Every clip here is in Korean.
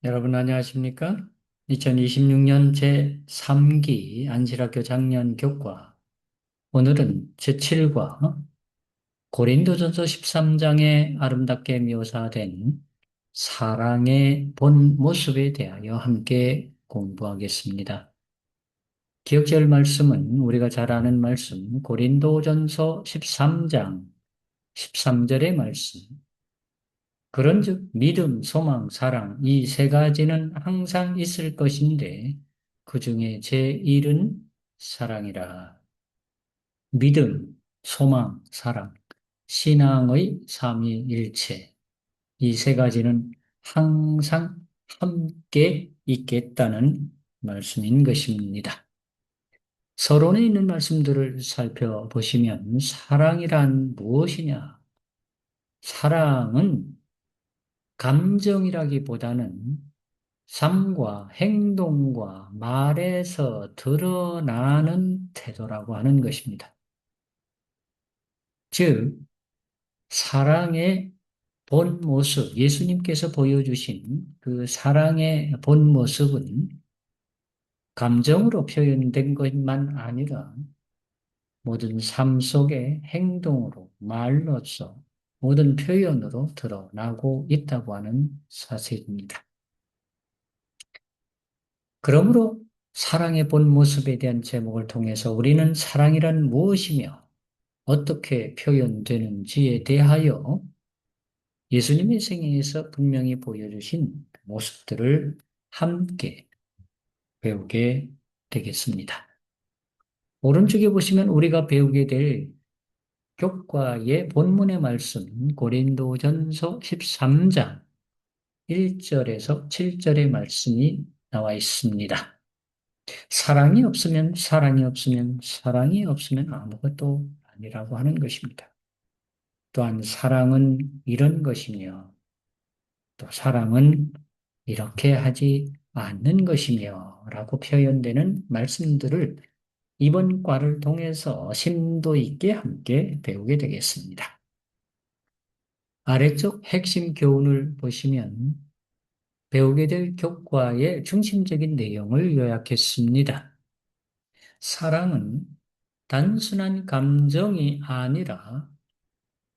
여러분 안녕하십니까? 2026년 제3기 안실학교 작년 교과. 오늘은 제7과 고린도전서 13장에 아름답게 묘사된 사랑의 본 모습에 대하여 함께 공부하겠습니다. 기억될 말씀은 우리가 잘 아는 말씀, 고린도전서 13장 13절의 말씀. 그런즉 믿음, 소망, 사랑 이 세 가지는 항상 있을 것인데 그 중에 제일은 사랑이라. 믿음, 소망, 사랑, 신앙의 삼위일체 이 세 가지는 항상 함께 있겠다는 말씀인 것입니다. 서론에 있는 말씀들을 살펴보시면 사랑이란 무엇이냐? 사랑은 감정이라기보다는 삶과 행동과 말에서 드러나는 태도라고 하는 것입니다. 즉, 사랑의 본 모습, 예수님께서 보여주신 그 사랑의 본 모습은 감정으로 표현된 것만 아니라 모든 삶 속의 행동으로, 말로써 모든 표현으로 드러나고 있다고 하는 사실입니다. 그러므로 사랑의 본 모습에 대한 제목을 통해서 우리는 사랑이란 무엇이며 어떻게 표현되는지에 대하여 예수님의 생애에서 분명히 보여주신 모습들을 함께 배우게 되겠습니다. 오른쪽에 보시면 우리가 배우게 될 교과의 본문의 말씀, 고린도전서 13장 1절에서 7절의 말씀이 나와 있습니다. 사랑이 없으면 아무것도 아니라고 하는 것입니다. 또한 사랑은 이런 것이며, 또 사랑은 이렇게 하지 않는 것이며, 라고 표현되는 말씀들을 이번 과를 통해서 심도 있게 함께 배우게 되겠습니다. 아래쪽 핵심 교훈을 보시면 배우게 될 교과의 중심적인 내용을 요약했습니다. 사랑은 단순한 감정이 아니라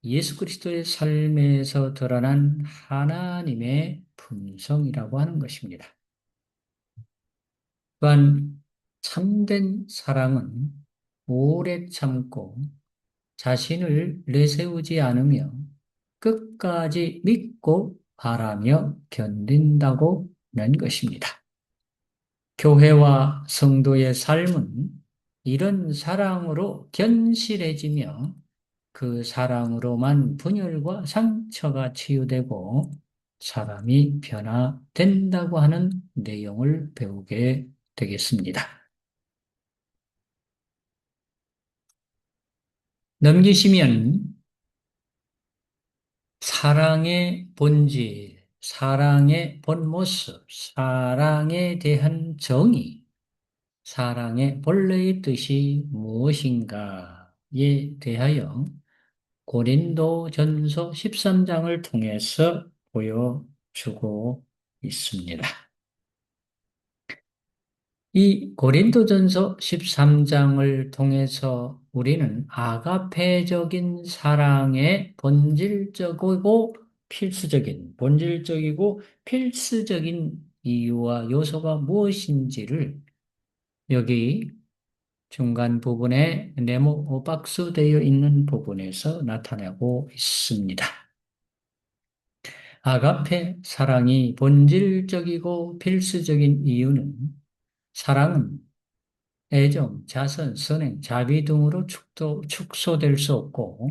예수 그리스도의 삶에서 드러난 하나님의 품성이라고 하는 것입니다. 또한 참된 사랑은 오래 참고 자신을 내세우지 않으며 끝까지 믿고 바라며 견딘다고 하는 것입니다. 교회와 성도의 삶은 이런 사랑으로 견실해지며 그 사랑으로만 분열과 상처가 치유되고 사람이 변화된다고 하는 내용을 배우게 되겠습니다. 넘기시면 사랑의 본질, 사랑의 본 모습, 사랑에 대한 정의, 사랑의 본래의 뜻이 무엇인가에 대하여 고린도전서 13장을 통해서 보여주고 있습니다. 이 고린도전서 13장을 통해서 우리는 아가페적인 사랑의 본질적이고 필수적인 이유와 요소가 무엇인지를 여기 중간 부분에 네모 박스 되어 있는 부분에서 나타내고 있습니다. 아가페 사랑이 본질적이고 필수적인 이유는 사랑은 애정, 자선, 선행, 자비 등으로 축소될 수 없고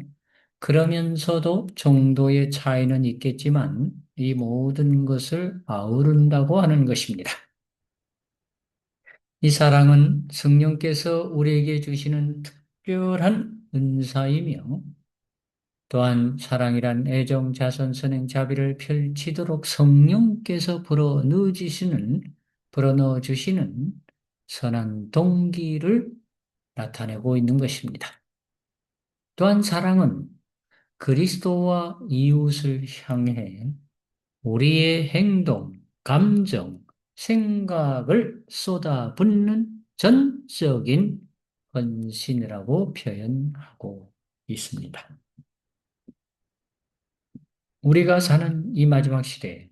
그러면서도 정도의 차이는 있겠지만 이 모든 것을 아우른다고 하는 것입니다. 이 사랑은 성령께서 우리에게 주시는 특별한 은사이며 또한 사랑이란 애정, 자선, 선행, 자비를 펼치도록 성령께서 불어넣어주시는 선한 동기를 나타내고 있는 것입니다. 또한 사랑은 그리스도와 이웃을 향해 우리의 행동, 감정, 생각을 쏟아붓는 전적인 헌신이라고 표현하고 있습니다. 우리가 사는 이 마지막 시대에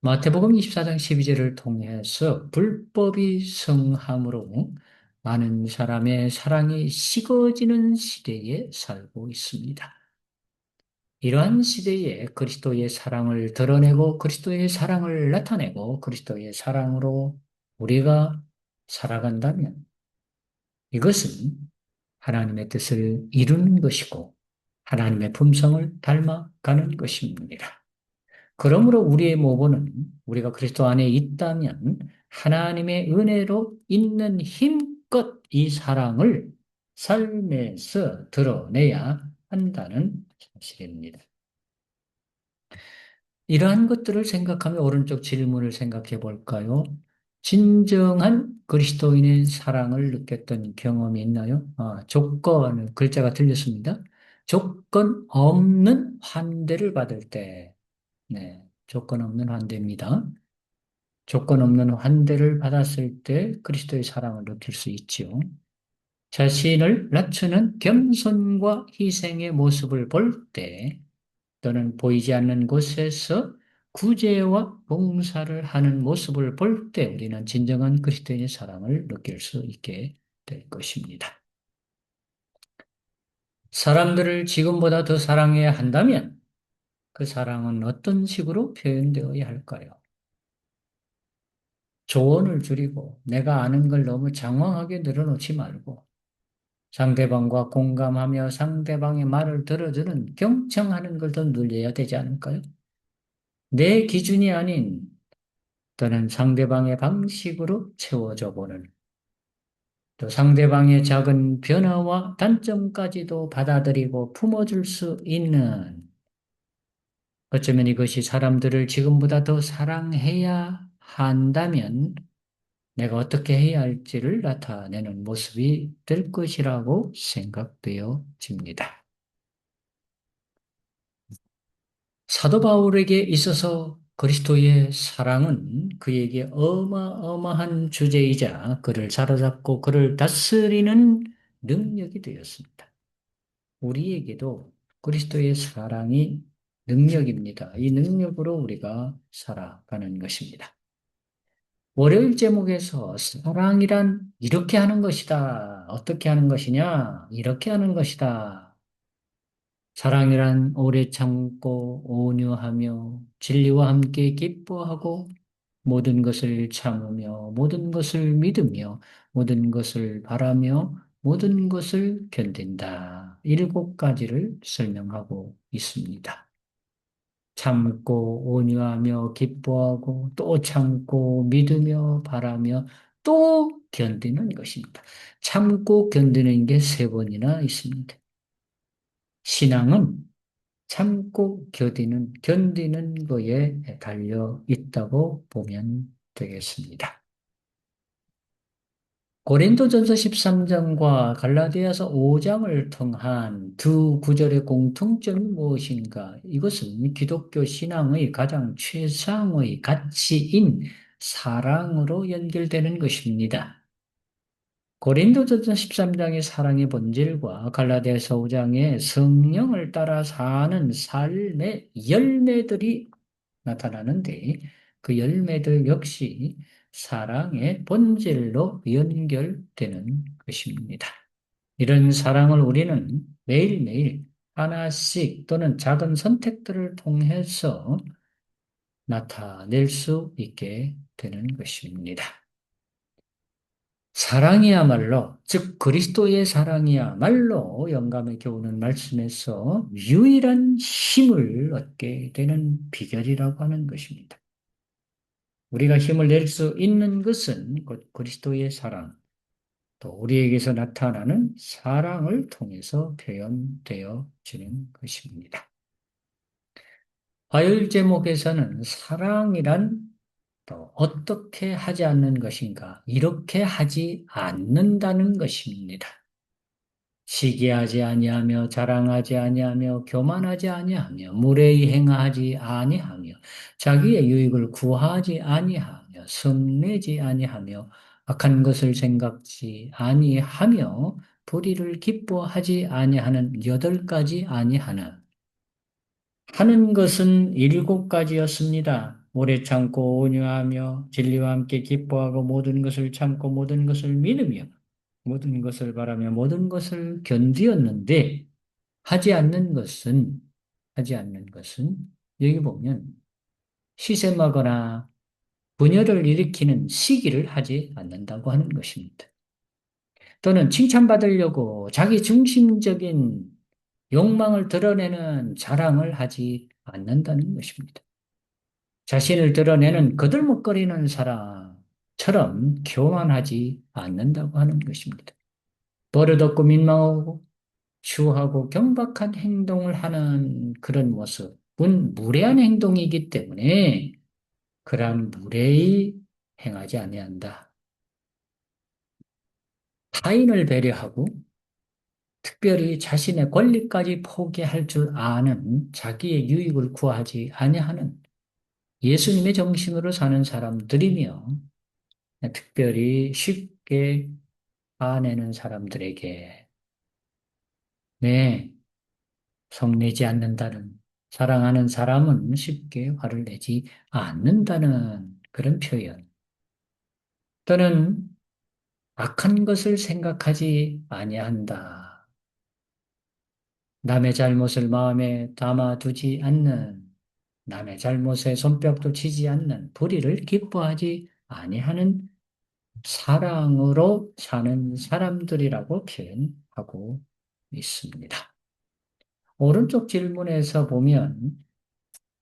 마태복음 24장 12절을 통해서 불법이 성함으로 많은 사람의 사랑이 식어지는 시대에 살고 있습니다. 이러한 시대에 그리스도의 사랑을 드러내고 그리스도의 사랑을 나타내고 그리스도의 사랑으로 우리가 살아간다면 이것은 하나님의 뜻을 이루는 것이고 하나님의 품성을 닮아가는 것입니다. 그러므로 우리의 모범은 우리가 그리스도 안에 있다면 하나님의 은혜로 있는 힘껏 이 사랑을 삶에서 드러내야 한다는 사실입니다. 이러한 것들을 생각하며 오른쪽 질문을 생각해 볼까요? 진정한 그리스도인의 사랑을 느꼈던 경험이 있나요? 글자가 틀렸습니다. 조건 없는 환대를 받을 때, 네, 조건 없는 환대입니다. 조건 없는 환대를 받았을 때 그리스도의 사랑을 느낄 수 있지요. 자신을 낮추는 겸손과 희생의 모습을 볼 때, 또는 보이지 않는 곳에서 구제와 봉사를 하는 모습을 볼 때 우리는 진정한 그리스도인의 사랑을 느낄 수 있게 될 것입니다. 사람들을 지금보다 더 사랑해야 한다면 그 사랑은 어떤 식으로 표현되어야 할까요? 조언을 줄이고 내가 아는 걸 너무 장황하게 늘어놓지 말고 상대방과 공감하며 상대방의 말을 들어주는 경청하는 걸 더 늘려야 되지 않을까요? 내 기준이 아닌 또는 상대방의 방식으로 채워져 보는 또 상대방의 작은 변화와 단점까지도 받아들이고 품어줄 수 있는 어쩌면 이것이 사람들을 지금보다 더 사랑해야 한다면 내가 어떻게 해야 할지를 나타내는 모습이 될 것이라고 생각되어집니다. 사도 바울에게 있어서 그리스도의 사랑은 그에게 어마어마한 주제이자 그를 사로잡고 그를 다스리는 능력이 되었습니다. 우리에게도 그리스도의 사랑이 능력입니다. 이 능력으로 우리가 살아가는 것입니다. 월요일 제목에서 사랑이란 이렇게 하는 것이다. 어떻게 하는 것이냐? 이렇게 하는 것이다. 사랑이란 오래 참고 온유하며 진리와 함께 기뻐하고 모든 것을 참으며 모든 것을 믿으며 모든 것을 바라며 모든 것을 견딘다. 7가지를 설명하고 있습니다. 참고 온유하며 기뻐하고 또 참고 믿으며 바라며 또 견디는 것입니다. 참고 견디는 게 3번이나 있습니다. 신앙은 참고 견디는 거에 달려 있다고 보면 되겠습니다. 고린도전서 13장과 갈라디아서 5장을 통한 두 구절의 공통점이 무엇인가? 이것은 기독교 신앙의 가장 최상의 가치인 사랑으로 연결되는 것입니다. 고린도전서 13장의 사랑의 본질과 갈라디아서 5장의 성령을 따라 사는 삶의 열매들이 나타나는데 그 열매들 역시 사랑의 본질로 연결되는 것입니다. 이런 사랑을 우리는 매일매일 하나씩 또는 작은 선택들을 통해서 나타낼 수 있게 되는 것입니다. 사랑이야말로, 즉 그리스도의 사랑이야말로 영감에 겨우는 말씀에서 유일한 힘을 얻게 되는 비결이라고 하는 것입니다. 우리가 힘을 낼 수 있는 것은 곧 그리스도의 사랑, 또 우리에게서 나타나는 사랑을 통해서 표현되어지는 것입니다. 화요일 제목에서는 사랑이란 또 어떻게 하지 않는 것인가? 이렇게 하지 않는다는 것입니다. 시기하지 아니하며 자랑하지 아니하며 교만하지 아니하며 무례히 행하지 아니하며 자기의 유익을 구하지 아니하며 성내지 아니하며 악한 것을 생각지 아니하며 불의를 기뻐하지 아니하는 8가지 아니하는 하는 것은 7가지였습니다. 오래 참고 온유하며 진리와 함께 기뻐하고 모든 것을 참고 모든 것을 믿으며 모든 것을 바라며 모든 것을 견디었는데 하지 않는 것은 하지 않는 것은 여기 보면 시샘하거나 분열을 일으키는 시기를 하지 않는다고 하는 것입니다. 또는 칭찬받으려고 자기 중심적인 욕망을 드러내는 자랑을 하지 않는다는 것입니다. 자신을 드러내는 거들먹거리는 사람처럼 교만하지 않는다고 하는 것입니다. 버릇없고 민망하고 추하고 경박한 행동을 하는 그런 모습은 무례한 행동이기 때문에 그러한 무례히 행하지 아니한다. 타인을 배려하고 특별히 자신의 권리까지 포기할 줄 아는 자기의 유익을 구하지 아니하는 예수님의 정신으로 사는 사람들이며 특별히 쉽게 화내는 사람들에게 네, 성내지 않는다는 사랑하는 사람은 쉽게 화를 내지 않는다는 그런 표현 또는 악한 것을 생각하지 아니한다. 남의 잘못을 마음에 담아두지 않는 남의 잘못에 손뼉도 치지 않는 불의를 기뻐하지 아니하는 사랑으로 사는 사람들이라고 표현하고 있습니다. 오른쪽 질문에서 보면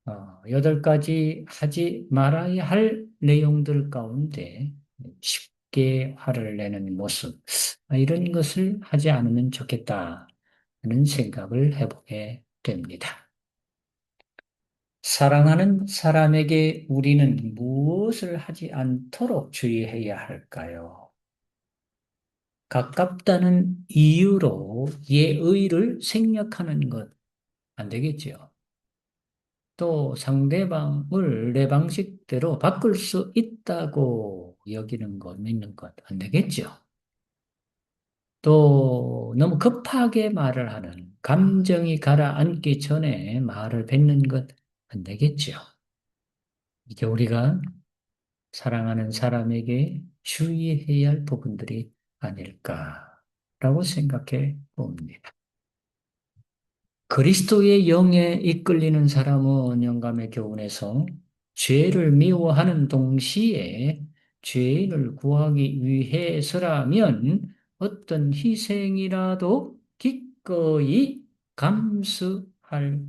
8가지 하지 말아야 할 내용들 가운데 쉽게 화를 내는 모습 이런 것을 하지 않으면 좋겠다는 생각을 해보게 됩니다. 사랑하는 사람에게 우리는 무엇을 하지 않도록 주의해야 할까요? 가깝다는 이유로 예의를 생략하는 것 안 되겠죠. 또 상대방을 내 방식대로 바꿀 수 있다고 여기는 것, 믿는 것 안 되겠죠. 또 너무 급하게 말을 하는 감정이 가라앉기 전에 말을 뱉는 것 안 되겠죠. 이게 우리가 사랑하는 사람에게 주의해야 할 부분들이 아닐까라고 생각해 봅니다. 그리스도의 영에 이끌리는 사람은 영감의 교훈에서 죄를 미워하는 동시에 죄인을 구하기 위해서라면 어떤 희생이라도 기꺼이 감수할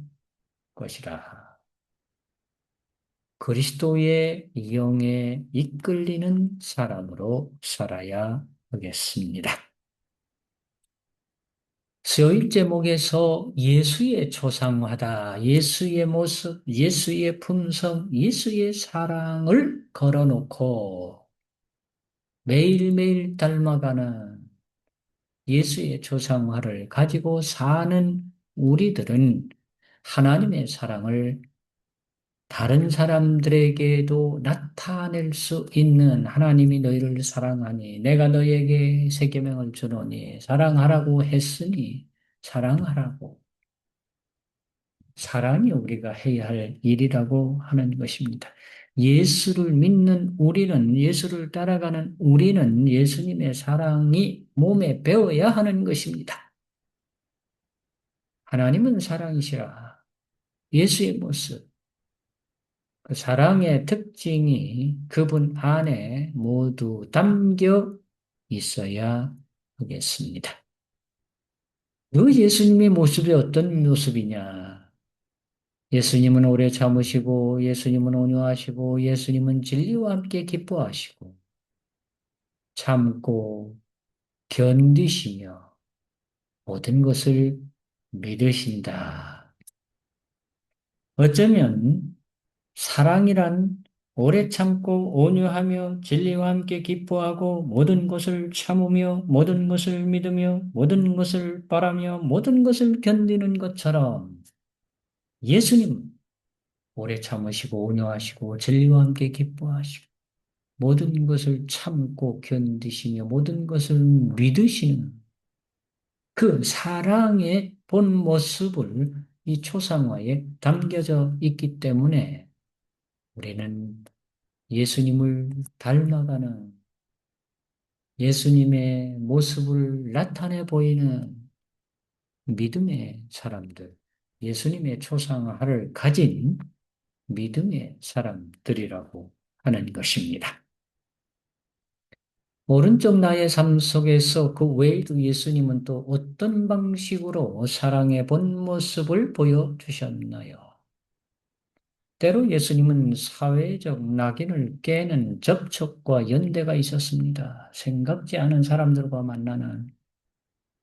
것이라. 그리스도의 영에 이끌리는 사람으로 살아야 하겠습니다. 수요일 제목에서 예수의 초상화다, 예수의 모습, 예수의 품성, 예수의 사랑을 걸어놓고 매일매일 닮아가는 예수의 초상화를 가지고 사는 우리들은 하나님의 사랑을 다른 사람들에게도 나타낼 수 있는 하나님이 너희를 사랑하니 내가 너희에게 새 계명을 주노니 사랑하라고 했으니 사랑하라고. 사랑이 우리가 해야 할 일이라고 하는 것입니다. 예수를 믿는 우리는, 예수를 따라가는 우리는 예수님의 사랑이 몸에 배어야 하는 것입니다. 하나님은 사랑이시라. 예수의 모습, 그 사랑의 특징이 그분 안에 모두 담겨 있어야 하겠습니다. 그 예수님의 모습이 어떤 모습이냐? 예수님은 오래 참으시고, 예수님은 온유하시고, 예수님은 진리와 함께 기뻐하시고, 참고, 견디시며, 모든 것을 믿으신다. 어쩌면 사랑이란 오래 참고 온유하며 진리와 함께 기뻐하고 모든 것을 참으며 모든 것을 믿으며 모든 것을 바라며 모든 것을 견디는 것처럼 예수님 오래 참으시고 온유하시고 진리와 함께 기뻐하시고 모든 것을 참고 견디시며 모든 것을 믿으시는 그 사랑의 본 모습을 이 초상화에 담겨져 있기 때문에 우리는 예수님을 닮아가는 예수님의 모습을 나타내 보이는 믿음의 사람들, 예수님의 초상화를 가진 믿음의 사람들이라고 하는 것입니다. 오른쪽 나의 삶 속에서 그 외에도 예수님은 또 어떤 방식으로 사랑의 본 모습을 보여주셨나요? 때로 예수님은 사회적 낙인을 깨는 접촉과 연대가 있었습니다. 생각지 않은 사람들과 만나는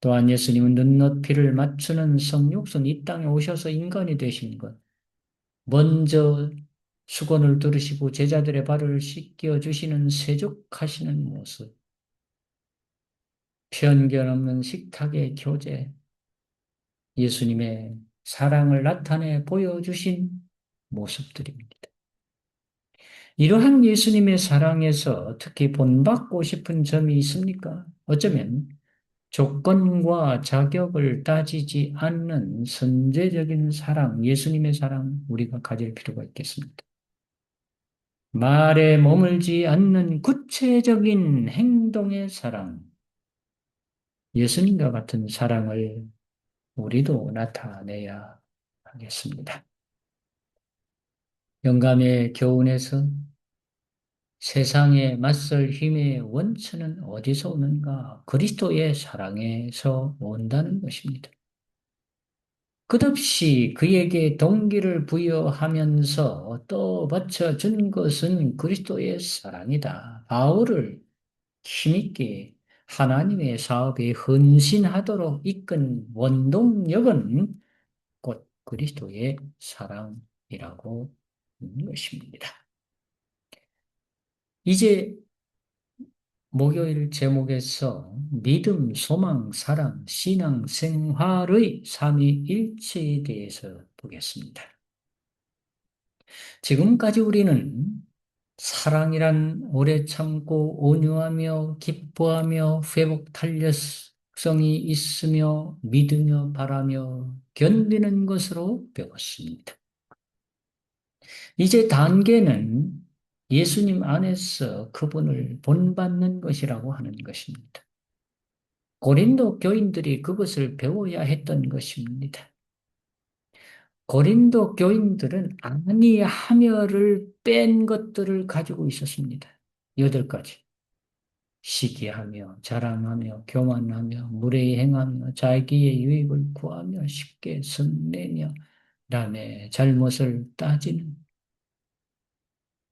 또한 예수님은 눈높이를 맞추는 성육신 이 땅에 오셔서 인간이 되신 것. 먼저 수건을 들으시고 제자들의 발을 씻겨 주시는 세족하시는 모습. 편견 없는 식탁의 교제. 예수님의 사랑을 나타내 보여주신 모습들입니다. 이러한 예수님의 사랑에서 특히 본받고 싶은 점이 있습니까? 어쩌면 조건과 자격을 따지지 않는 선제적인 사랑, 예수님의 사랑 우리가 가질 필요가 있겠습니다. 말에 머물지 않는 구체적인 행동의 사랑, 예수님과 같은 사랑을 우리도 나타내야 하겠습니다. 영감의 교훈에서 세상에 맞설 힘의 원천은 어디서 오는가? 그리스도의 사랑에서 온다는 것입니다. 끝없이 그에게 동기를 부여하면서 또 바쳐준 것은 그리스도의 사랑이다. 바울을 힘있게 하나님의 사업에 헌신하도록 이끈 원동력은 곧 그리스도의 사랑이라고 하는 것입니다. 이제 목요일 제목에서 믿음, 소망, 사랑, 신앙, 생활의 삼위일체에 대해서 보겠습니다. 지금까지 우리는 사랑이란 오래 참고 온유하며 기뻐하며 회복 탄력성이 있으며 믿으며 바라며 견디는 것으로 배웠습니다. 이제 단계는 예수님 안에서 그분을 본받는 것이라고 하는 것입니다. 고린도 교인들이 그것을 배워야 했던 것입니다. 고린도 교인들은 아니하며를 뺀 것들을 가지고 있었습니다. 8가지. 시기하며 자랑하며 교만하며 무례행하며 자기의 유익을 구하며 쉽게 성내며 남의 잘못을 따지는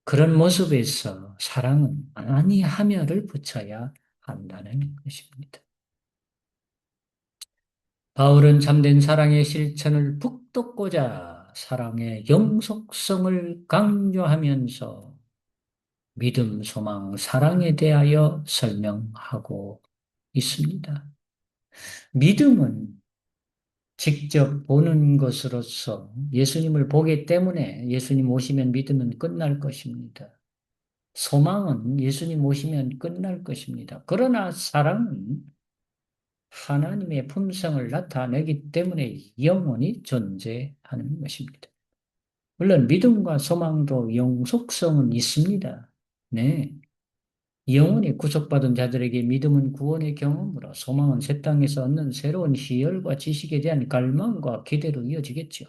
그런 모습에서 사랑은 아니하며를 붙여야 한다는 것입니다. 바울은 참된 사랑의 실천을 북돋고자 사랑의 영속성을 강조하면서 믿음, 소망, 사랑에 대하여 설명하고 있습니다. 믿음은 직접 보는 것으로서 예수님을 보기 때문에 예수님 오시면 믿음은 끝날 것입니다. 소망은 예수님 오시면 끝날 것입니다. 그러나 사랑은 하나님의 품성을 나타내기 때문에 영원히 존재하는 것입니다. 물론 믿음과 소망도 영속성은 있습니다. 네. 영원히 구속받은 자들에게 믿음은 구원의 경험으로 소망은 새 땅에서 얻는 새로운 희열과 지식에 대한 갈망과 기대로 이어지겠죠.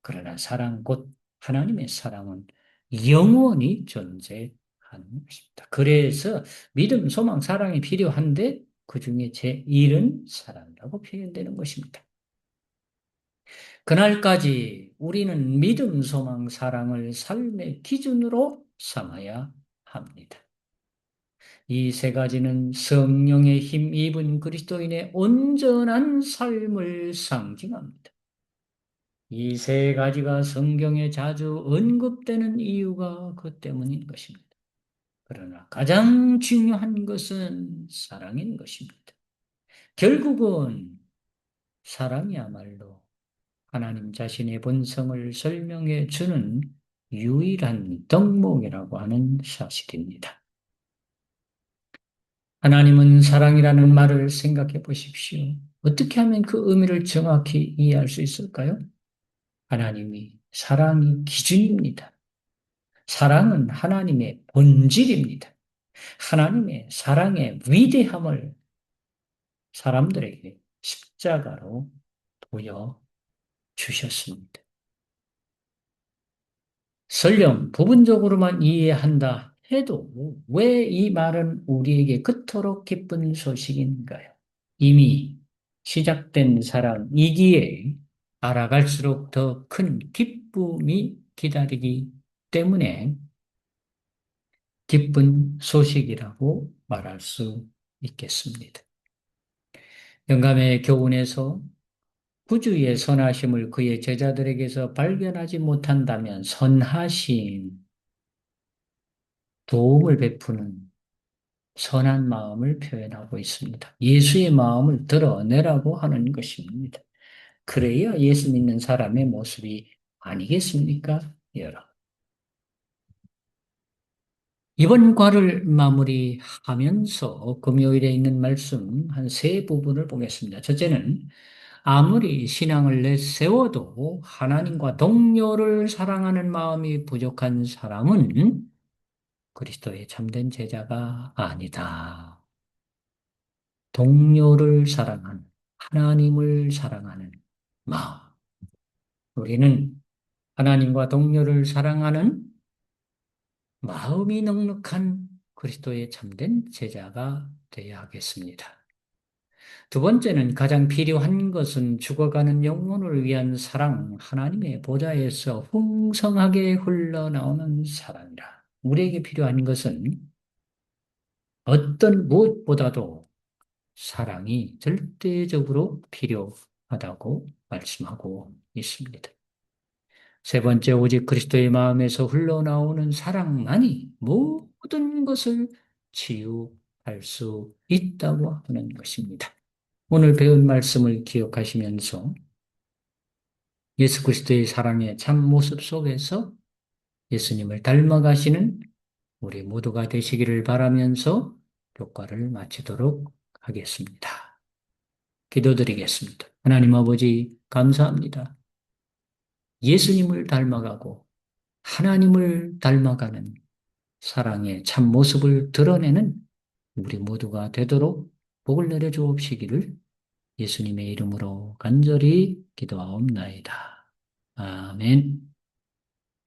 그러나 사랑, 곧 하나님의 사랑은 영원히 존재하는 것입니다. 그래서 믿음, 소망, 사랑이 필요한데 그 중에 제1은 사랑이라고 표현되는 것입니다. 그날까지 우리는 믿음, 소망, 사랑을 삶의 기준으로 삼아야 합니다. 이 3가지는 성령의 힘 입은 그리스도인의 온전한 삶을 상징합니다. 이 3가지가 성경에 자주 언급되는 이유가 그 때문인 것입니다. 그러나 가장 중요한 것은 사랑인 것입니다. 결국은 사랑이야말로 하나님 자신의 본성을 설명해 주는 유일한 덕목이라고 하는 사실입니다. 하나님은 사랑이라는 말을 생각해 보십시오. 어떻게 하면 그 의미를 정확히 이해할 수 있을까요? 하나님이 사랑이 기준입니다. 사랑은 하나님의 본질입니다. 하나님의 사랑의 위대함을 사람들에게 십자가로 보여주셨습니다. 설령 부분적으로만 이해한다 해도 왜 이 말은 우리에게 그토록 기쁜 소식인가요? 이미 시작된 사랑이기에 알아갈수록 더 큰 기쁨이 기다리기 때문에 기쁜 소식이라고 말할 수 있겠습니다. 영감의 교훈에서 구주의 선하심을 그의 제자들에게서 발견하지 못한다면 선하심, 도움을 베푸는 선한 마음을 표현하고 있습니다. 예수의 마음을 드러내라고 하는 것입니다. 그래야 예수 믿는 사람의 모습이 아니겠습니까, 여러분? 이번 과를 마무리하면서 금요일에 있는 말씀 한 세 부분을 보겠습니다. 첫째는 아무리 신앙을 내세워도 하나님과 동료를 사랑하는 마음이 부족한 사람은 그리스도의 참된 제자가 아니다. 동료를 사랑하는, 하나님을 사랑하는 마음. 우리는 하나님과 동료를 사랑하는 마음이 넉넉한 그리스도의 참된 제자가 되어야 하겠습니다. 두 번째는 가장 필요한 것은 죽어가는 영혼을 위한 사랑, 하나님의 보좌에서 풍성하게 흘러나오는 사랑이라. 우리에게 필요한 것은 어떤 무엇보다도 사랑이 절대적으로 필요하다고 말씀하고 있습니다. 세 번째, 오직 그리스도의 마음에서 흘러나오는 사랑만이 모든 것을 치유할 수 있다고 하는 것입니다. 오늘 배운 말씀을 기억하시면서 예수 그리스도의 사랑의 참 모습 속에서 예수님을 닮아가시는 우리 모두가 되시기를 바라면서 교과를 마치도록 하겠습니다. 기도드리겠습니다. 하나님 아버지 감사합니다. 예수님을 닮아가고 하나님을 닮아가는 사랑의 참 모습을 드러내는 우리 모두가 되도록 복을 내려 주옵시기를 예수님의 이름으로 간절히 기도하옵나이다. 아멘.